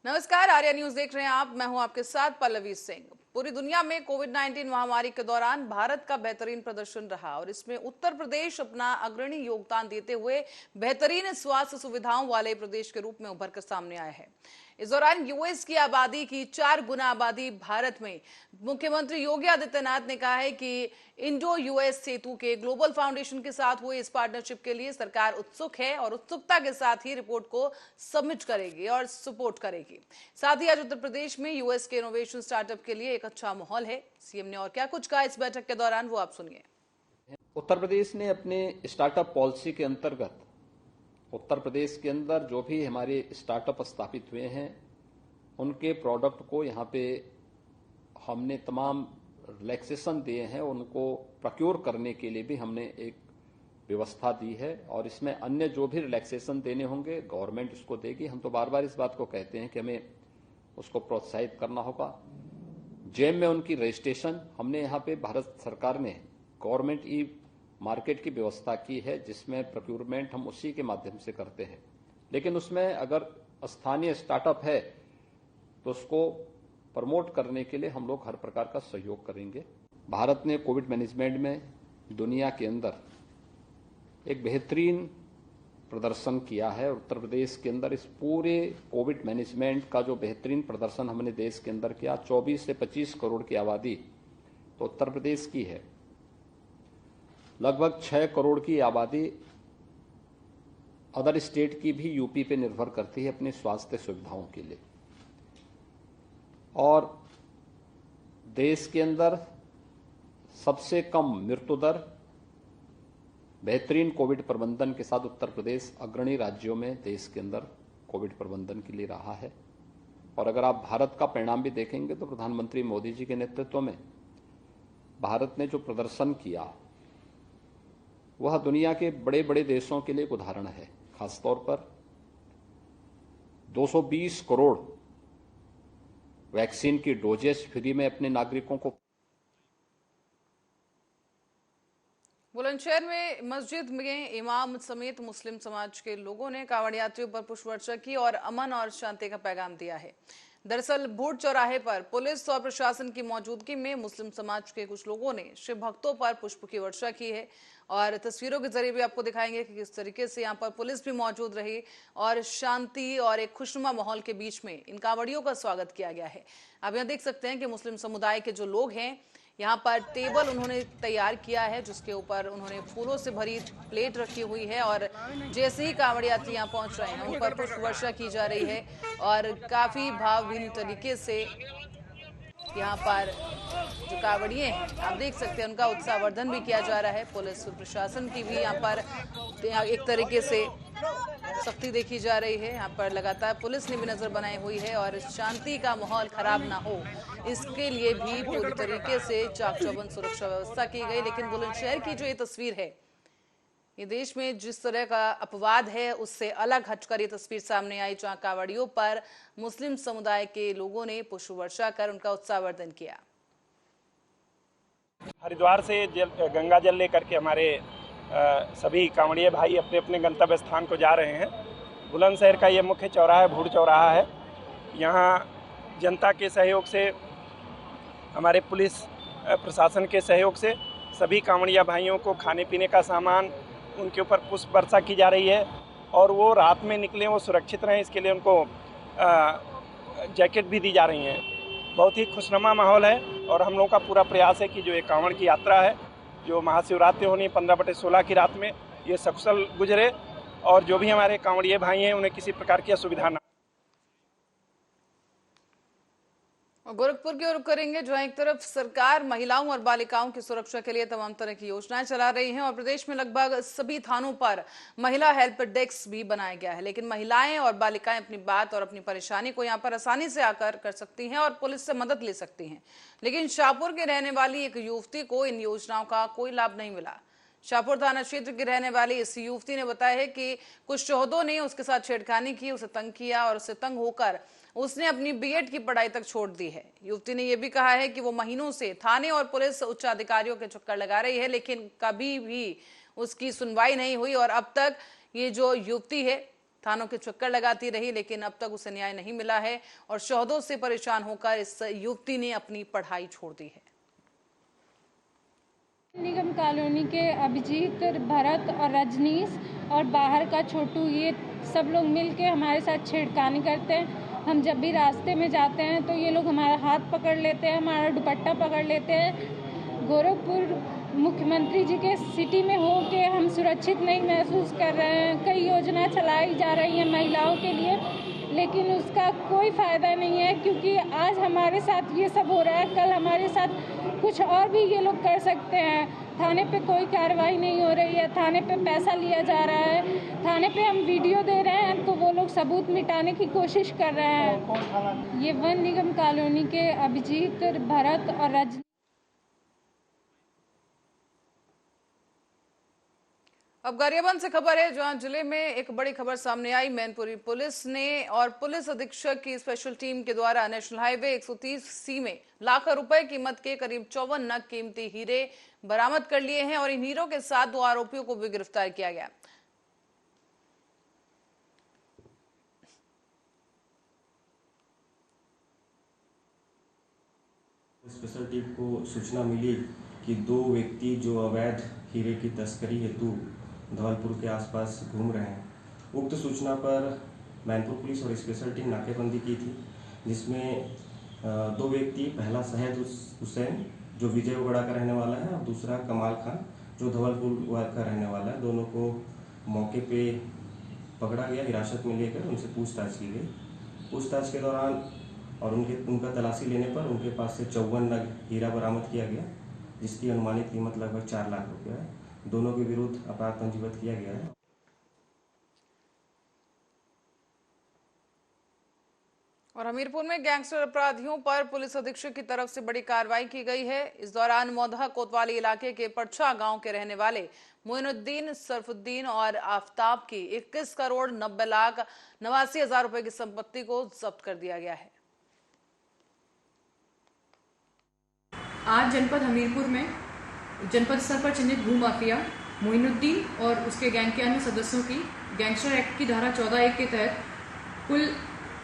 नमस्कार, आर्या न्यूज देख रहे हैं आप। मैं हूं आपके साथ पल्लवी सिंह। पूरी दुनिया में कोविड-19 महामारी के दौरान भारत का बेहतरीन प्रदर्शन रहा और इसमें उत्तर प्रदेश अपना अग्रणी योगदान देते हुए बेहतरीन स्वास्थ्य सुविधाओं वाले प्रदेश के रूप में उभर कर सामने आया है। इस दौरान यूएस की आबादी की 4 गुना आबादी भारत में। मुख्यमंत्री योगी आदित्यनाथ ने कहा है कि इंडो यूएस सेतु के ग्लोबल फाउंडेशन के साथ हुए इस पार्टनरशिप के लिए सरकार उत्सुक है और उत्सुकता के साथ ही रिपोर्ट को सबमिट करेगी और सपोर्ट करेगी। साथ ही आज उत्तर प्रदेश में यूएस के इनोवेशन स्टार्टअप के लिए एक अच्छा माहौल है। सीएम ने और क्या कुछ कहा इस बैठक के दौरान, वो आप सुनिए। उत्तर प्रदेश ने अपने स्टार्टअप पॉलिसी के अंतर्गत उत्तर प्रदेश के अंदर जो भी हमारे स्टार्टअप स्थापित हुए हैं उनके प्रोडक्ट को यहाँ पे हमने तमाम रिलैक्सेशन दिए हैं। उनको प्रोक्योर करने के लिए भी हमने एक व्यवस्था दी है और इसमें अन्य जो भी रिलैक्सेशन देने होंगे गवर्नमेंट उसको देगी। हम तो बार बार इस बात को कहते हैं कि हमें उसको प्रोत्साहित करना होगा। जेम में उनकी रजिस्ट्रेशन हमने यहाँ पे भारत सरकार ने गवर्नमेंट ई मार्केट की व्यवस्था की है जिसमें प्रोक्योरमेंट हम उसी के माध्यम से करते हैं, लेकिन उसमें अगर स्थानीय स्टार्टअप है तो उसको प्रमोट करने के लिए हम लोग हर प्रकार का सहयोग करेंगे। भारत ने कोविड मैनेजमेंट में दुनिया के अंदर एक बेहतरीन प्रदर्शन किया है। उत्तर प्रदेश के अंदर इस पूरे कोविड मैनेजमेंट का जो बेहतरीन प्रदर्शन हमने देश के अंदर किया, 24 से 25 करोड़ की आबादी तो उत्तर प्रदेश की है। लगभग 6 करोड़ की आबादी अदर स्टेट की भी यूपी पे निर्भर करती है अपनी स्वास्थ्य सुविधाओं के लिए। और देश के अंदर सबसे कम मृत्यु दर, बेहतरीन कोविड प्रबंधन के साथ उत्तर प्रदेश अग्रणी राज्यों में देश के अंदर कोविड प्रबंधन के लिए रहा है। और अगर आप भारत का परिणाम भी देखेंगे तो प्रधानमंत्री मोदी जी के नेतृत्व में भारत ने जो प्रदर्शन किया वह दुनिया के बड़े बड़े देशों के लिए एक उदाहरण है। खासतौर पर 220 करोड़ वैक्सीन की डोजेस फ्री में अपने नागरिकों को। बुलंदशहर में मस्जिद में इमाम समेत मुस्लिम समाज के लोगों ने कांवड़ यात्रियों पर पुष्प वर्षा की और अमन और शांति का पैगाम दिया है। दरअसल भूट चौराहे पर पुलिस और प्रशासन की मौजूदगी में मुस्लिम समाज के कुछ लोगों ने शिव भक्तों पर पुष्प की वर्षा की है और तस्वीरों के जरिए भी आपको दिखाएंगे कि किस तरीके से यहाँ पर पुलिस भी मौजूद रही और शांति और एक खुशनुमा माहौल के बीच में इन कांवड़ियों का स्वागत किया गया है। आप यहाँ देख सकते हैं कि मुस्लिम समुदाय के जो लोग हैं यहाँ पर टेबल उन्होंने तैयार किया है जिसके ऊपर उन्होंने फूलों से भरी प्लेट रखी हुई है और जैसे ही कांवड़ यात्री यहाँ पहुंच रहे हैं उन पर पुष्प वर्षा की जा रही है और काफी भावभीनी तरीके से यहाँ पर जो कांवड़िए हैं आप देख सकते हैं उनका उत्साहवर्धन भी किया जा रहा है। पुलिस प्रशासन की भी यहाँ पर एक तरीके से सख्ती देखी जा रही है। यहाँ पर लगातार पुलिस ने भी नजर बनाई हुई है और शांति का माहौल खराब ना हो इसके लिए भी पूरी तरीके से चाक चौबंद सुरक्षा व्यवस्था की गई। लेकिन बुलंदशहर की जो ये तस्वीर है, ये देश में जिस तरह का अपवाद है उससे अलग हटकर ये तस्वीर सामने आई जहाँ कांवड़ियों पर मुस्लिम समुदाय के लोगों ने पुष्प वर्षा कर उनका उत्साहवर्धन किया। हरिद्वार से गंगा जल लेकर के हमारे सभी कांवड़िए भाई अपने अपने गंतव्य स्थान को जा रहे हैं। बुलंदशहर का ये मुख्य चौराहा भूड़ चौराहा है। यहाँ जनता के सहयोग से, हमारे पुलिस प्रशासन के सहयोग से सभी कांवड़िया भाइयों को खाने पीने का सामान, उनके ऊपर पुष्प वर्षा की जा रही है और वो रात में निकलें, वो सुरक्षित रहें, इसके लिए उनको जैकेट भी दी जा रही हैं। बहुत ही खुशनुमा माहौल है और हम लोगों का पूरा प्रयास है कि जो ये कांवड़ की यात्रा है जो महाशिवरात्रि होनी 15/16 की रात में, ये सकुशल गुजरे और जो भी हमारे कांवड़िए भाई हैं उन्हें किसी प्रकार की असुविधा ना। गोरखपुर की ओर करेंगे जहां एक तरफ सरकार महिलाओं और बालिकाओं की सुरक्षा के लिए तमाम तरह की योजनाएं चला रही है और प्रदेश में लगभग सभी थानों पर महिला हेल्प डेस्क भी बनाया गया है। लेकिन महिलाएं और बालिकाएं अपनी बात और अपनी परेशानी को यहां पर आसानी से आकर कर सकती हैं और पुलिस से मदद ले सकती हैं। लेकिन शाहपुर के रहने वाली एक युवती को इन योजनाओं का कोई लाभ नहीं मिला। शाहपुर थाना क्षेत्र की रहने वाली इस युवती ने बताया है कि कुछ चौहदों ने उसके साथ छेड़खानी की, उसे तंग किया और उससे तंग होकर उसने अपनी बीएड की पढ़ाई तक छोड़ दी है। युवती ने यह भी कहा है कि वो महीनों से थाने और पुलिस उच्च अधिकारियों के चक्कर लगा रही है लेकिन कभी भी उसकी सुनवाई नहीं हुई और अब तक ये जो युवती है थानों के चक्कर लगाती रही, लेकिन अब तक उसे न्याय नहीं मिला है और शोहदों से परेशान होकर इस युवती ने अपनी पढ़ाई छोड़ दी है। निगम कॉलोनी के अभिजीत, भरत और रजनीश और बाहर का छोटू, ये सब लोग मिलके हमारे साथ छेड़खानी करते हैं। हम जब भी रास्ते में जाते हैं तो ये लोग हमारा हाथ पकड़ लेते हैं, हमारा दुपट्टा पकड़ लेते हैं। गोरखपुर मुख्यमंत्री जी के सिटी में हो के हम सुरक्षित नहीं महसूस कर रहे हैं। कई योजना चलाई जा रही हैं महिलाओं के लिए, लेकिन उसका कोई फ़ायदा नहीं है, क्योंकि आज हमारे साथ ये सब हो रहा है, कल हमारे साथ कुछ और भी ये लोग कर सकते हैं। थाने पे कोई कार्रवाई नहीं हो रही है, थाने पे पैसा लिया जा रहा है, थाने पे हम वीडियो दे रहे हैं तो वो लोग सबूत मिटाने की कोशिश कर रहे हैं। ये वन निगम कॉलोनी के अभिजीत, भरत और रजनी। अब गरियाबंद से खबर है, जहां जिले में एक बड़ी खबर सामने आई। मैनपुरी पुलिस ने और पुलिस अधीक्षक की स्पेशल टीम के द्वारा नेशनल हाईवे 130C में लाखों रुपए कीमत के करीब 54 नग कीमती हीरे बरामद कर लिए हैं और इन हीरों के साथ 2 आरोपियों को भी गिरफ्तार किया गया। स्पेशल टीम को सूचना मिली कि 2 व्यक्ति जो अवैध हीरे की तस्करी हेतु धौलपुर के आसपास घूम रहे हैं। उक्त सूचना पर मैनपुर पुलिस और स्पेशल टीम नाकेबंदी की थी, जिसमें 2 व्यक्ति, पहला शहद हुसैन जो विजयवाड़ा का रहने वाला है और दूसरा कमाल खान जो धौलपुर का रहने वाला है, दोनों को मौके पे पकड़ा गया, हिरासत में लेकर उनसे पूछताछ की गई। पूछताछ के दौरान और उनका तलाशी लेने पर उनके पास से 54 नग हीरा बरामद किया गया, जिसकी अनुमानित कीमत लगभग 4 लाख रुपया है। दोनों के विरुद्ध अपराध पंजीबद्ध किया गया है। और हमीरपुर में गैंगस्टर अपराधियों पर पुलिस अधीक्षक की तरफ से बड़ी कार्रवाई की गई है। इस दौरान मौधा कोतवाली इलाके के परछा गांव के रहने वाले मोइनुद्दीन, सरफुद्दीन और आफ्ताब की 21 करोड़ 90 लाख 89 हजार रुपए की संपत्ति को जब्त कर दिया गया है। आज जनपद हमीरपुर में जनपद स्तर पर चिन्हित भू माफिया मोइनुद्दीन और उसके गैंग के अन्य सदस्यों की गैंगस्टर एक्ट की धारा 14(1) के तहत कुल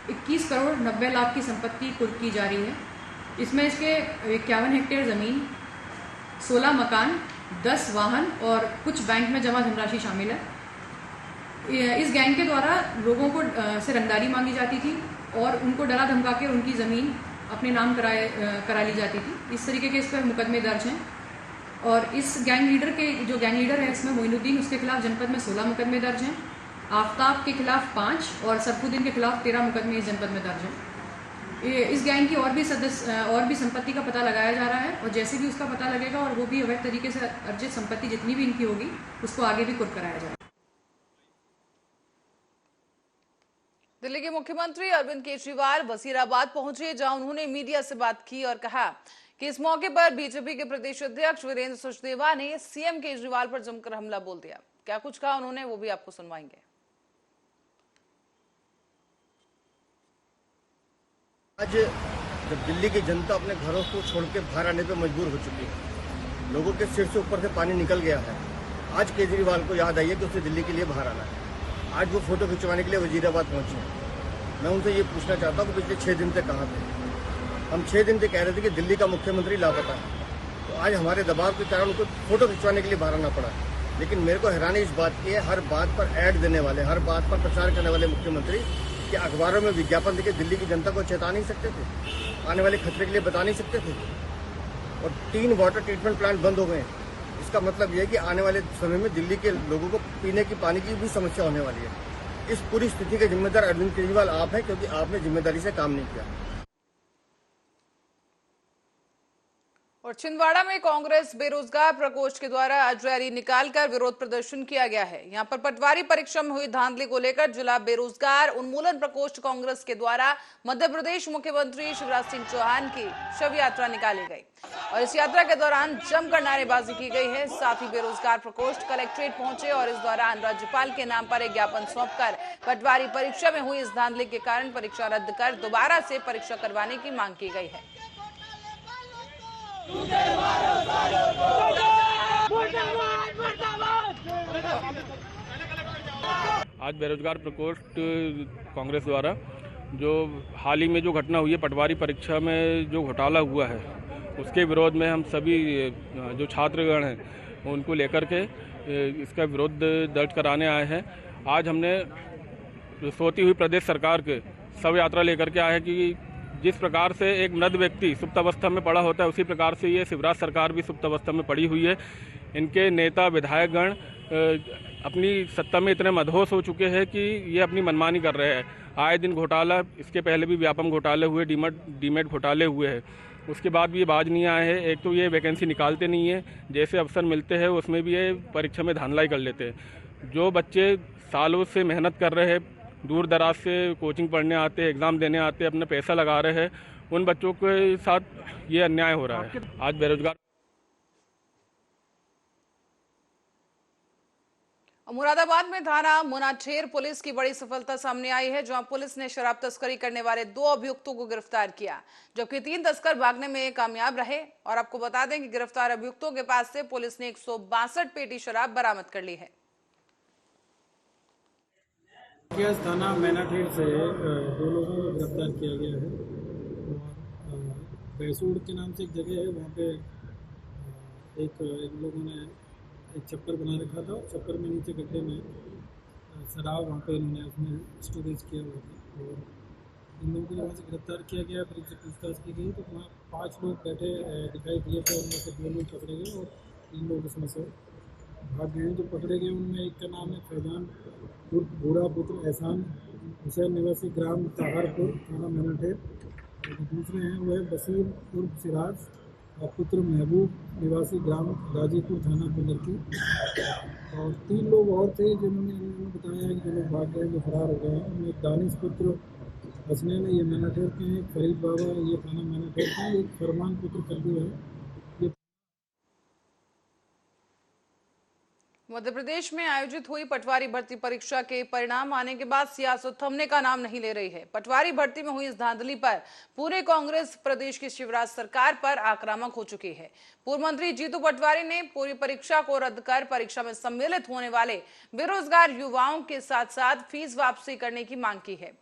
21 करोड़ 90 लाख की संपत्ति कुर्क की जा रही है। इसमें इसके 51 हेक्टेयर ज़मीन, 16 मकान, 10 वाहन और कुछ बैंक में जमा धनराशि शामिल है। इस गैंग के द्वारा लोगों को से रंगदारी मांगी जाती थी और उनको डरा धमका के उनकी ज़मीन अपने नाम करा ली जाती थी। इस तरीके के इस पर मुकदमे दर्ज हैं और इस गैंग लीडर के जो गैंग लीडर है इसमें मोइनुद्दीन, उसके खिलाफ जनपद में 16 मुकदमे दर्ज हैं। आफ्ताब के खिलाफ 5 और सरफुद्दीन के खिलाफ 13 मुकदमे इस जनपद में दर्ज हैं। इस गैंग की और भी संपत्ति का पता लगाया जा रहा है और जैसे भी उसका पता लगेगा और वो भी अवैध तरीके से अर्जित संपत्ति जितनी भी इनकी होगी उसको आगे भी कुर्क कराया जाएगा। दिल्ली के मुख्यमंत्री अरविंद केजरीवाल वजीराबाद पहुंचे, जहां उन्होंने मीडिया से बात की और कहा कि इस मौके पर बीजेपी के प्रदेश अध्यक्ष वीरेंद्र सचदेवा ने सीएम केजरीवाल पर जमकर हमला बोल दिया। क्या कुछ कहा उन्होंने, वो भी आपको सुनवाएंगे। आज जब दिल्ली की जनता अपने घरों को छोड़ के बाहर आने पर मजबूर हो चुकी है, लोगों के सिर से ऊपर से पानी निकल गया है, आज केजरीवाल को याद आई है कि उसे दिल्ली के लिए बाहर आना है। आज वो फोटो खिंचवाने के लिए वजीराबाद पहुंचे हैं। मैं उनसे ये पूछना चाहता हूँ कि पिछले 6 दिन से कहाँ थे। हम 6 दिन से कह रहे थे कि दिल्ली का मुख्यमंत्री लापता है, तो आज हमारे दबाव के कारण उनको फोटो खिंचवाने के लिए बाहर आना पड़ा। लेकिन मेरे को हैरानी इस बात की है, हर बात पर ऐड देने वाले, हर बात पर प्रचार करने वाले मुख्यमंत्री कि अखबारों में विज्ञापन देकर दिल्ली की जनता को चेता नहीं सकते थे, आने वाले खतरे के लिए बता नहीं सकते थे। और 3 वाटर ट्रीटमेंट प्लांट बंद हो गए। इसका मतलब यह है कि आने वाले समय में दिल्ली के लोगों को पीने की पानी की भी समस्या होने वाली है। इस पूरी स्थिति के जिम्मेदार अरविंद केजरीवाल आप हैं, क्योंकि आपने जिम्मेदारी से काम नहीं किया। और छिंदवाड़ा में कांग्रेस बेरोजगार प्रकोष्ठ के द्वारा आज रैली निकालकर विरोध प्रदर्शन किया गया है। यहां पर पटवारी परीक्षा में हुई धांधली को लेकर जिला बेरोजगार उन्मूलन प्रकोष्ठ कांग्रेस के द्वारा मध्य प्रदेश मुख्यमंत्री शिवराज सिंह चौहान की शव यात्रा निकाली गई और इस यात्रा के दौरान जमकर नारेबाजी की गई है। साथ ही बेरोजगार प्रकोष्ठ कलेक्ट्रेट पहुंचे और इस दौरान राज्यपाल के नाम पर एक ज्ञापन सौंपकर पटवारी परीक्षा में हुई इस धांधली के कारण परीक्षा रद्द कर दोबारा से परीक्षा करवाने की मांग की गई है। मुर्दाबाद मुर्दाबाद आज बेरोजगार प्रकोष्ठ कांग्रेस द्वारा जो हाल ही में जो घटना हुई है पटवारी परीक्षा में जो घोटाला हुआ है उसके विरोध में हम सभी जो छात्रगण हैं उनको लेकर के इसका विरोध दर्ज कराने आए हैं। आज हमने सोती हुई प्रदेश सरकार के शव यात्रा लेकर के आए हैं कि जिस प्रकार से एक मृत व्यक्ति सुप्त अवस्था में पड़ा होता है उसी प्रकार से ये शिवराज सरकार भी सुप्त अवस्था में पड़ी हुई है। इनके नेता विधायकगण अपनी सत्ता में इतने मदहोश हो चुके हैं कि ये अपनी मनमानी कर रहे हैं। आए दिन घोटाला, इसके पहले भी व्यापम घोटाले हुए, डीमेट घोटाले हुए हैं, उसके बाद भी ये बाज नहीं आए हैं। एक तो ये वैकेंसी निकालते नहीं है, जैसे अवसर मिलते हैं उसमें भी ये परीक्षा में धांधलाई कर लेते हैं। जो बच्चे सालों से मेहनत कर रहे हैं, दूर दराज से कोचिंग पढ़ने आते हैं, एग्ज़ाम देने आते हैं, अपना पैसा लगा रहे हैं, उन बच्चों के साथ ये अन्याय हो रहा है। आज बेरोजगार मुरादाबाद में थाना मुनाठेर पुलिस की बड़ी सफलता सामने आई है, जहां पुलिस ने शराब तस्करी करने वाले 2 अभियुक्तों को गिरफ्तार किया, जबकि 3 तस्कर भागने में कामयाब रहे। और आपको बता दें कि गिरफ्तार अभियुक्तों के पास से पुलिस ने 162 पेटी शराब बरामद कर ली है। थाना मैनाठेर से 2 लोगों को गिरफ्तार किया गया है। और बैसूड़ के नाम से एक जगह है, वहाँ पे एक लोगों ने एक छप्पर बना रखा था। छप्पर में नीचे गड्ढे में शराब वहाँ पे इन्होंने अपने स्टोरेज किया हुआ था और इन लोगों को वहाँ से गिरफ्तार किया गया। फिर इनसे पूछताछ की गई तो वहाँ 5 लोग बैठे दिखाई दिए थे, उनमें से 2 लोग पकड़े गए और 3 लोग इसमें से भाग गए। जो पकड़े गए उनमें एक का नाम है फैजान उर्फ बूढ़ा पुत्र एहसान हुसैन निवासी ग्राम ताहरपुर थाना मैनाठेर। दूसरे हैं वो है बशीर उर्फ सिराज और पुत्र महबूब निवासी ग्राम गाजीपुर थाना पुनरकी। और 3 लोग और थे जिन्होंने बताया है कि जो लोग भाग गए, जो फरार हो गए हैं, उनमें दानिश पुत्र हसनैन ये मैनाठेर के हैं, फरीद बाबा ये थाना मैनाठेर के हैं, एक फरमान पुत्र कल्लू है। मध्य प्रदेश में आयोजित हुई पटवारी भर्ती परीक्षा के परिणाम आने के बाद सियासत थमने का नाम नहीं ले रही है। पटवारी भर्ती में हुई इस धांधली पर पूरे कांग्रेस प्रदेश की शिवराज सरकार पर आक्रामक हो चुकी है। पूर्व मंत्री जीतू पटवारी ने पूरी परीक्षा को रद्द कर परीक्षा में सम्मिलित होने वाले बेरोजगार युवाओं के साथ साथ फीस वापसी करने की मांग की है।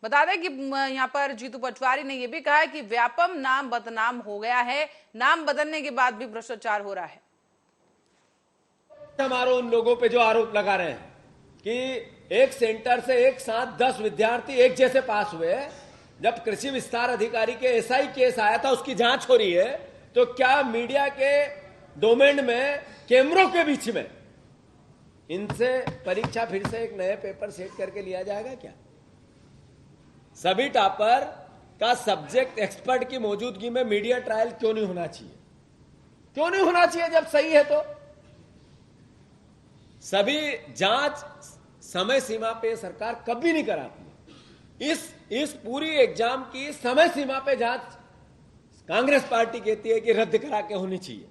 बता दें कि यहाँ पर जीतू पटवारी ने यह भी कहा है कि व्यापम नाम बदनाम हो गया है, नाम बदलने के बाद भी भ्रष्टाचार हो रहा है। हमारे उन लोगों पे जो आरोप लगा रहे हैं कि एक सेंटर से एक साथ 10 विद्यार्थी एक जैसे पास हुए, जब कृषि विस्तार अधिकारी के एसआई केस आया था उसकी जांच हो रही है, तो क्या मीडिया के डोमेन में कैमरों के बीच में इनसे परीक्षा फिर से एक नए पेपर सेट करके लिया जाएगा क्या? सभी टॉपर का सब्जेक्ट एक्सपर्ट की मौजूदगी में मीडिया ट्रायल क्यों नहीं होना चाहिए? क्यों नहीं होना चाहिए जब सही है तो? सभी जांच समय सीमा पे सरकार कभी नहीं कराती। इस पूरी एग्जाम की समय सीमा पे जांच कांग्रेस पार्टी कहती है कि रद्द करा के होनी चाहिए।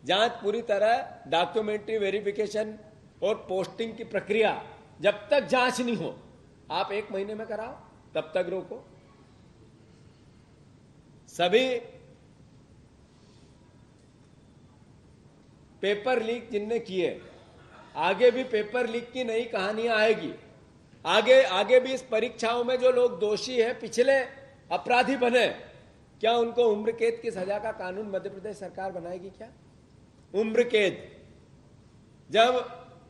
जांच पूरी तरह डॉक्यूमेंट्री वेरिफिकेशन और पोस्टिंग की प्रक्रिया जब तक जांच नहीं हो, आप 1 महीने में कराओ, तब तक रोको। सभी पेपर लीक जिनने किए, आगे भी पेपर लीक की नई कहानियां आएगी। आगे भी इस परीक्षाओं में जो लोग दोषी हैं, पिछले अपराधी बने, क्या उनको उम्र कैद की सजा का कानून मध्य प्रदेश सरकार बनाएगी क्या? उम्र कैद, जब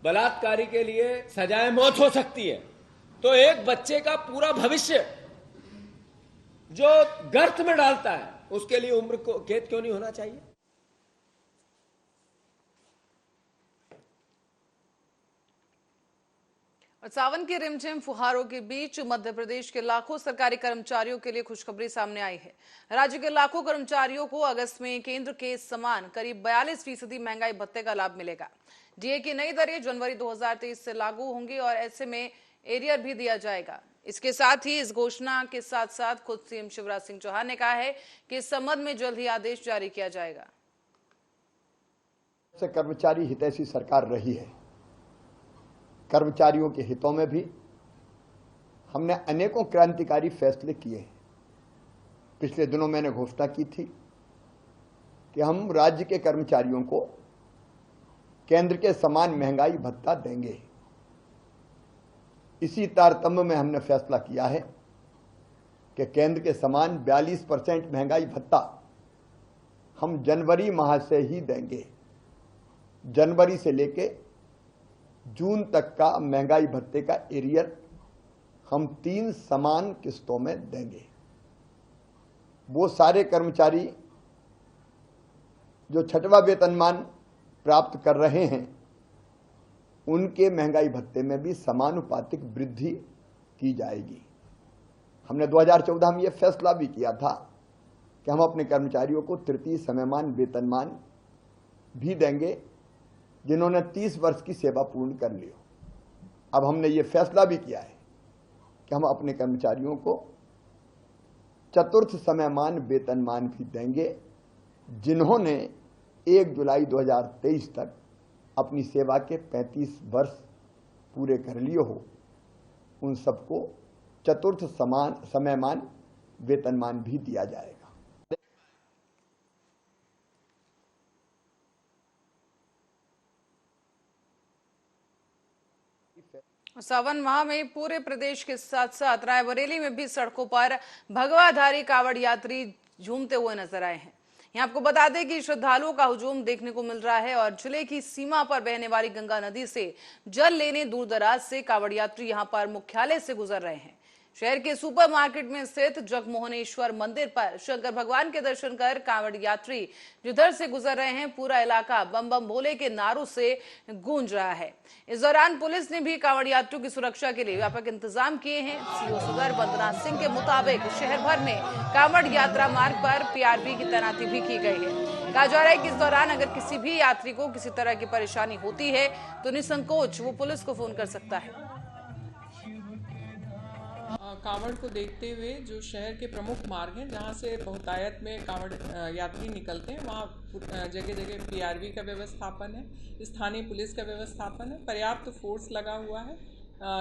बलात्कारी के लिए सजाए मौत हो सकती है, तो एक बच्चे का पूरा भविष्य जो गर्त में डालता है, उसके लिए उम्र कैद क्यों नहीं होना चाहिए? सावन की रिमझिम फुहारों के बीच मध्य प्रदेश के लाखों सरकारी कर्मचारियों के लिए खुशखबरी सामने आई है। राज्य के लाखों कर्मचारियों को अगस्त में केंद्र के समान करीब 42% महंगाई भत्ते का लाभ मिलेगा। डीए की नई दरें जनवरी 2023 से लागू होंगी और ऐसे में एरियर भी दिया जाएगा। इसके साथ ही इस घोषणा के साथ साथ खुद सीएम शिवराज सिंह चौहान ने कहा है कि इस संबंध में जल्द ही आदेश जारी किया जाएगा। कर्मचारी हितैषी सरकार रही है। कर्मचारियों के हितों में भी हमने अनेकों क्रांतिकारी फैसले किए हैं। पिछले दिनों मैंने घोषणा की थी कि हम राज्य के कर्मचारियों को केंद्र के समान महंगाई भत्ता देंगे। इसी तारतम्य में हमने फैसला किया है कि केंद्र के समान 42% महंगाई भत्ता हम जनवरी माह से ही देंगे। जनवरी से लेके जून तक का महंगाई भत्ते का एरियर हम 3 समान किस्तों में देंगे। वो सारे कर्मचारी जो छठवां वेतनमान प्राप्त कर रहे हैं उनके महंगाई भत्ते में भी समानुपातिक वृद्धि की जाएगी। हमने 2014 में यह फैसला भी किया था कि हम अपने कर्मचारियों को तृतीय समयमान वेतनमान भी देंगे जिन्होंने 30 वर्ष की सेवा पूर्ण कर ली हो। अब हमने ये फैसला भी किया है कि हम अपने कर्मचारियों को चतुर्थ समयमान वेतनमान भी देंगे जिन्होंने 1 जुलाई 2023 तक अपनी सेवा के 35 वर्ष पूरे कर लिए हो। उन सबको चतुर्थ समयमान वेतनमान भी दिया जाएगा। सावन माह में पूरे प्रदेश के साथ साथ रायबरेली में भी सड़कों पर भगवाधारी कावड़ यात्री झूमते हुए नजर आए हैं। यहाँ आपको बता दें कि श्रद्धालुओं का हुजूम देखने को मिल रहा है और जिले की सीमा पर बहने वाली गंगा नदी से जल लेने दूर दराज से कावड़ यात्री यहाँ पर मुख्यालय से गुजर रहे हैं। शहर के सुपर मार्केट में स्थित जगमोहनेश्वर मंदिर पर शंकर भगवान के दर्शन कर कांवड़ यात्री जिधर से गुजर रहे हैं पूरा इलाका बम बम भोले के नारों से गूंज रहा है। इस दौरान पुलिस ने भी कांवड़ यात्रियों की सुरक्षा के लिए व्यापक इंतजाम किए हैं। सीओ सदर वंदना सिंह के मुताबिक शहर भर में कांवड़ यात्रा मार्ग पर पीआरपी की तैनाती भी की गई है। कहा जा रहा है कि इस दौरान अगर किसी भी यात्री को किसी तरह की परेशानी होती है तो निसंकोच वो पुलिस को फोन कर सकता है। कांवड़ को देखते हुए जो शहर के प्रमुख मार्ग हैं जहां से बहुतायत में कांवड़ यात्री निकलते हैं वहां जगह जगह पीआरवी का व्यवस्थापन है, स्थानीय पुलिस का व्यवस्थापन है, पर्याप्त फोर्स लगा हुआ है,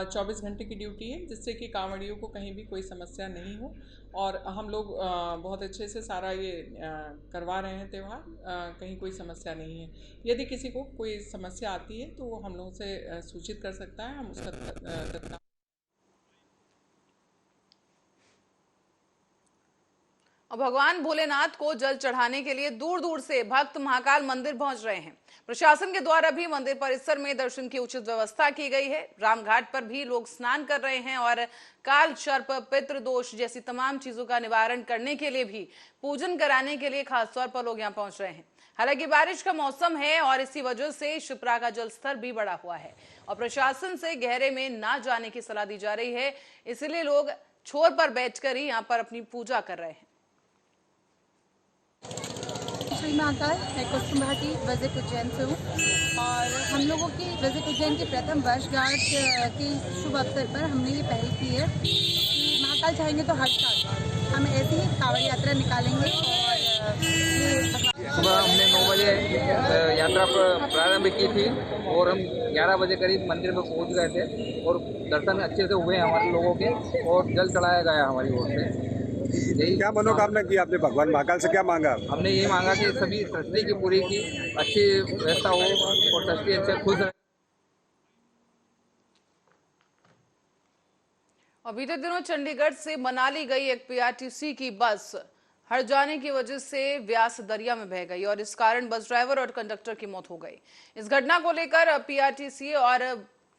24 घंटे की ड्यूटी है जिससे कि कांवड़ियों को कहीं भी कोई समस्या नहीं हो। और हम लोग बहुत अच्छे से सारा ये करवा रहे हैं त्यौहार, कहीं कोई समस्या नहीं है। यदि किसी को कोई समस्या आती है तो वो हम लोगों से सूचित कर सकता है, हम उसका तत्काल। और भगवान भोलेनाथ को जल चढ़ाने के लिए दूर दूर से भक्त महाकाल मंदिर पहुंच रहे हैं। प्रशासन के द्वारा भी मंदिर परिसर में दर्शन की उचित व्यवस्था की गई है। रामघाट पर भी लोग स्नान कर रहे हैं और काल सर्प पितृदोष जैसी तमाम चीजों का निवारण करने के लिए भी पूजन कराने के लिए खासतौर पर लोग यहां पहुंच रहे हैं। हालांकि बारिश का मौसम है और इसी वजह से शिप्रा का जल स्तर भी बढ़ा हुआ है और प्रशासन से गहरे में ना जाने की सलाह दी जा रही है, इसलिए लोग छोर पर बैठकर ही यहाँ पर अपनी पूजा कर रहे हैं। श्री महाकाल, मैं कुसुम भाटी विजिट उज्जैन से हूँ और हम लोगों की विजिट उज्जैन की प्रथम वर्षगांठ के शुभ अवसर पर हमने ये पहल की है कि महाकाल चाहेंगे तो हर साल हम ऐसी ही कांवड़ यात्रा निकालेंगे। और सुबह हमने 9 बजे यात्रा प्रारंभ की थी और हम 11 बजे करीब मंदिर में पहुँच गए थे और दर्शन अच्छे से हुए हमारे लोगों के और जल चढ़ाया गया हमारी ओर से। क्या मनोकामना की आपने भगवान महाकाल से, क्या मांगा? हमने ये मांगा कि सभी सृष्टि की पूरी की अच्छी व्यवस्था हो और सृष्टि अच्छे खुश रहे। और बीते दिनों चंडीगढ़ से मनाली गई एक पीआरटीसी की बस हट जाने की वजह से व्यास दरिया में बह गई और इस कारण बस ड्राइवर और कंडक्टर की मौत हो गई। इस घटना को लेकर पीआरटीसी और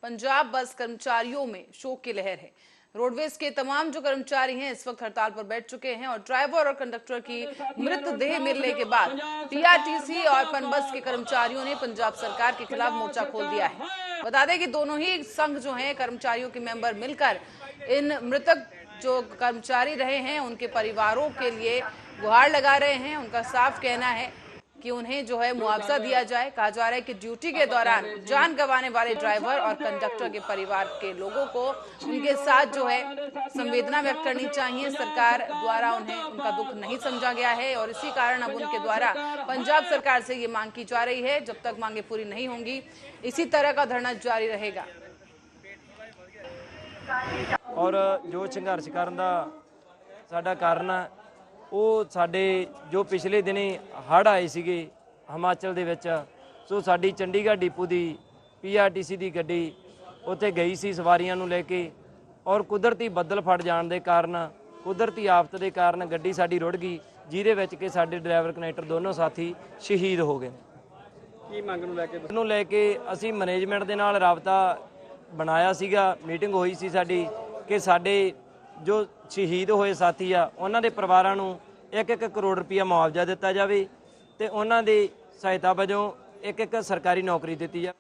पंजाब बस कर्मचारियों में शोक की लहर है। रोडवेज के तमाम जो कर्मचारी हैं इस वक्त हड़ताल पर बैठ चुके हैं और ड्राइवर और कंडक्टर की मृतदेह मिलने के बाद पीआरटीसी और पनबस के कर्मचारियों ने पंजाब सरकार के खिलाफ मोर्चा खोल दिया है। बता दें कि दोनों ही संघ जो हैं कर्मचारियों के मेंबर मिलकर इन मृतक जो कर्मचारी रहे हैं उनके परिवारों के लिए गुहार लगा रहे हैं। उनका साफ कहना है कि उन्हें जो है मुआवजा दिया जाए। कहा जा रहा है कि ड्यूटी के दौरान जान गंवाने वाले ड्राइवर और कंडक्टर के परिवार के लोगों को उनके साथ जो है संवेदना व्यक्त करनी चाहिए। सरकार द्वारा उन्हें उनका दुख नहीं समझा गया है और इसी कारण अब उनके द्वारा पंजाब सरकार से ये मांग की जा रही है। जब तक मांगे पूरी नहीं होंगी इसी तरह का धरना जारी रहेगा। और जो संघर्ष करन दा साडा कारण है ਉਹ ਸਾਡੇ ਜੋ ਪਿਛਲੇ ਦਿਨੀ ਹੜ੍ਹ ਆਏ ਸੀਗੇ ਹਿਮਾਚਲ ਦੇ ਵਿੱਚ, ਸੋ ਸਾਡੀ ਚੰਡੀਗੜ੍ਹ ਡਿਪੂ ਦੀ ਪੀਆਰਟੀਸੀ ਦੀ ਗੱਡੀ ਉੱਥੇ ਗਈ ਸੀ ਸਵਾਰੀਆਂ ਨੂੰ ਲੈ ਕੇ, ਔਰ ਕੁਦਰਤੀ ਬੱਦਲ ਫਟ ਜਾਣ ਦੇ ਕਾਰਨ, ਕੁਦਰਤੀ ਆਫਤ ਦੇ ਕਾਰਨ ਗੱਡੀ ਸਾਡੀ ਰੁੜ ਗਈ, ਜਿਹਦੇ ਵਿੱਚ ਕਿ ਸਾਡੇ ਡਰਾਈਵਰ ਕਨੈਕਟਰ ਦੋਨੋਂ ਸਾਥੀ ਸ਼ਹੀਦ ਹੋ ਗਏ। ਕੀ ਮੰਗ ਨੂੰ ਲੈ ਕੇ ਅਸੀਂ ਮੈਨੇਜਮੈਂਟ ਦੇ ਨਾਲ ਰਾਬਤਾ ਬਣਾਇਆ ਸੀਗਾ, ਮੀਟਿੰਗ ਹੋਈ ਸੀ ਸਾਡੀ ਕਿ ਸਾਡੇ ਜੋ ਸ਼ਹੀਦ ਹੋਏ ਸਾਥੀ ਆ ਉਹਨਾਂ ਦੇ ਪਰਿਵਾਰਾਂ ਨੂੰ 1-1 ਕਰੋੜ ਰੁਪਇਆ ਮੁਆਵਜ਼ਾ ਦਿੱਤਾ ਜਾਵੇ ਤੇ ਉਹਨਾਂ ਦੀ ਸਹਾਇਤਾ ਵਜੋਂ ਇੱਕ ਸਰਕਾਰੀ ਨੌਕਰੀ ਦਿੱਤੀ ਜਾਵੇ।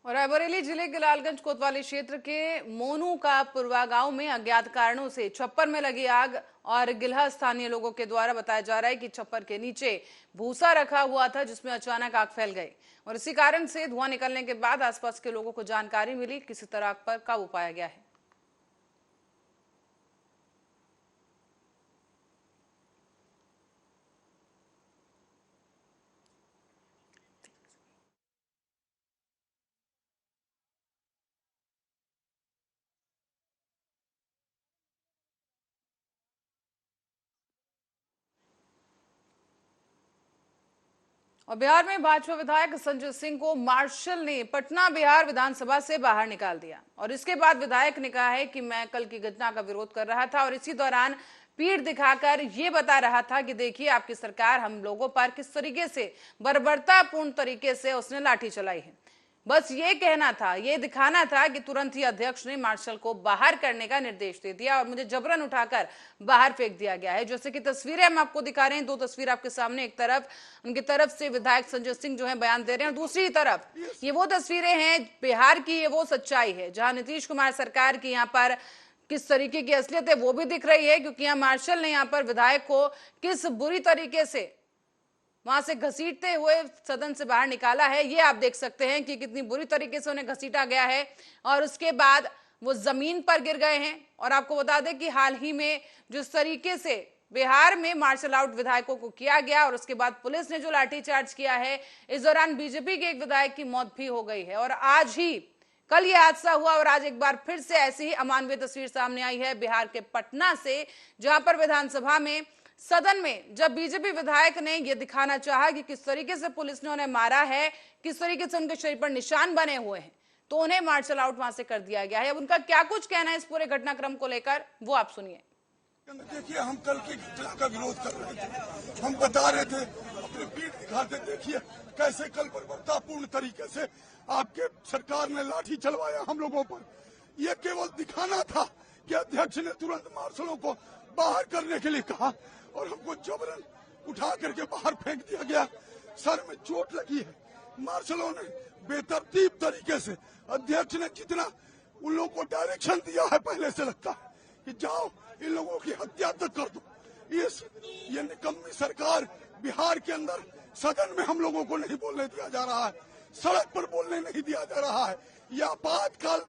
और रायबरेली जिले के लालगंज कोतवाली क्षेत्र के मोनू का पुरवा गांव में अज्ञात कारणों से छप्पर में लगी आग और गिलहा स्थानीय लोगों के द्वारा बताया जा रहा है कि छप्पर के नीचे भूसा रखा हुआ था जिसमें अचानक आग फैल गई और इसी कारण से धुआं निकलने के बाद आसपास के लोगों को जानकारी मिली, किसी तरह आग पर काबू पाया गया है। और बिहार में भाजपा विधायक संजय सिंह को मार्शल ने पटना बिहार विधानसभा से बाहर निकाल दिया और इसके बाद विधायक ने कहा है कि मैं कल की घटना का विरोध कर रहा था और इसी दौरान पीठ दिखाकर ये बता रहा था कि देखिए आपकी सरकार हम लोगों पर किस तरीके से बर्बरतापूर्ण तरीके से उसने लाठी चलाई है। बस ये कहना था, ये दिखाना था कि तुरंत ही अध्यक्ष ने मार्शल को बाहर करने का निर्देश दे दिया और मुझे जबरन उठाकर बाहर फेंक दिया गया है। जैसे कि तस्वीरें हम आपको दिखा रहे हैं, 2 तस्वीर आपके सामने, एक तरफ उनकी तरफ से विधायक संजय सिंह जो है बयान दे रहे हैं और दूसरी तरफ ये वो तस्वीरें हैं बिहार की, ये वो सच्चाई है जहां नीतीश कुमार सरकार की यहाँ पर किस तरीके की असलियत है वो भी दिख रही है, क्योंकि यहाँ मार्शल ने यहाँ पर विधायक को किस बुरी तरीके से वहां से घसीटते हुए सदन से बाहर निकाला है। ये आप देख सकते हैं कि कितनी बुरी तरीके से उन्हें घसीटा गया है और उसके बाद वो जमीन पर गिर गए हैं। और आपको बता दें कि हाल ही में जिस तरीके से बिहार में मार्शल आउट विधायकों को किया गया और उसके बाद पुलिस ने जो लाठीचार्ज किया है, इस दौरान बीजेपी के एक विधायक की मौत भी हो गई है। और आज ही कल ये हादसा हुआ और आज एक बार फिर से ऐसी ही अमानवीय तस्वीर सामने आई है बिहार के पटना से, जहां पर विधानसभा में सदन में जब बीजेपी विधायक ने यह दिखाना चाहा कि किस तरीके से पुलिस ने उन्हें मारा है, किस तरीके से उनके शरीर पर निशान बने हुए हैं, तो उन्हें मार्शल आउट वहां से कर दिया गया है। अब उनका क्या कुछ कहना है इस पूरे घटनाक्रम को लेकर, वो आप सुनिए। देखिए, हम कल की घटना का विरोध कर रहे थे, हम बता रहे थे, अपने पीठ दिखाते, देखिए कैसे कल बर्बरतापूर्ण तरीके से आपके सरकार ने लाठी चलवाया हम लोगों पर। यह केवल दिखाना था कि अध्यक्ष ने तुरंत मार्शलों को बाहर करने के लिए कहा और हमको जबरन उठा करके बाहर फेंक दिया गया। सर में चोट लगी है। मार्शलों ने बेतरतीब तरीके से, अध्यक्ष ने जितना उन लोगों को डायरेक्शन दिया है पहले से, लगता है कि जाओ इन लोगों की हत्या तक कर दो। ये निकम्मी सरकार बिहार के अंदर सदन में हम लोगों को नहीं बोलने दिया जा रहा है, सड़क पर बोलने नहीं दिया जा रहा है। यह आपातकाल